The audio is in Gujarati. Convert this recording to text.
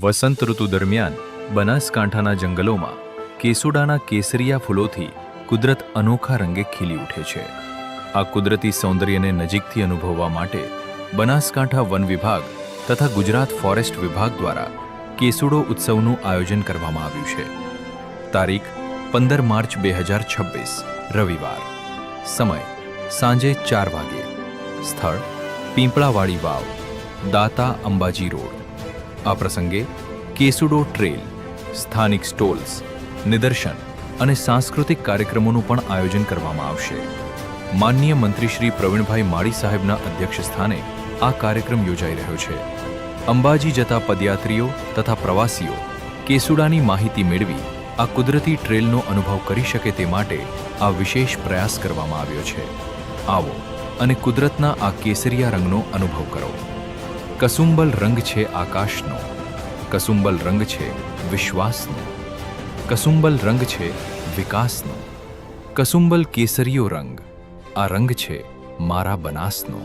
વસંત ઋતુ દરમિયાન બનાસકાંઠાના જંગલોમાં કેસુડાના કેસરિયા ફૂલોથી કુદરત અનોખા રંગે ખીલી ઉઠે છે. આ કુદરતી સૌંદર્યને નજીકથી અનુભવવા માટે બનાસકાંઠા વન વિભાગ તથા ગુજરાત ફોરેસ્ટ વિભાગ દ્વારા કેસુડો ઉત્સવનું આયોજન કરવામાં આવ્યું છે. તારીખ 15 માર્ચ 2026 રવિવાર. સમય સાંજે 4 વાગે. સ્થળ પીંપળાવાડી વાવ, દાતા અંબાજી રોડ. આ પ્રસંગે કેસુડો ટ્રેલ, સ્થાનિક સ્ટોલ્સ, નિદર્શન અને સાંસ્કૃતિક કાર્યક્રમોનું પણ આયોજન કરવામાં આવશે. માનનીય મંત્રી શ્રી પ્રવીણભાઈ માળી સાહેબના અધ્યક્ષસ્થાને આ કાર્યક્રમ યોજાઈ રહ્યો છે. અંબાજી જતા પદયાત્રીઓ તથા પ્રવાસીઓ કેસુડાની માહિતી મેળવી આ કુદરતી ટ્રેલનો અનુભવ કરી શકે તે માટે આ વિશેષ પ્રયાસ કરવામાં આવ્યો છે. આવો અને કુદરતના આ કેસરિયા રંગનો અનુભવ કરો. કસુંબલ રંગ છે આકાશનો, કસુંબલ રંગ છે વિશ્વાસનો, કસુંબલ રંગ છે વિકાસનો, કસુંબલ કેસરીયો રંગ, આ રંગ છે મારા બનાસનો.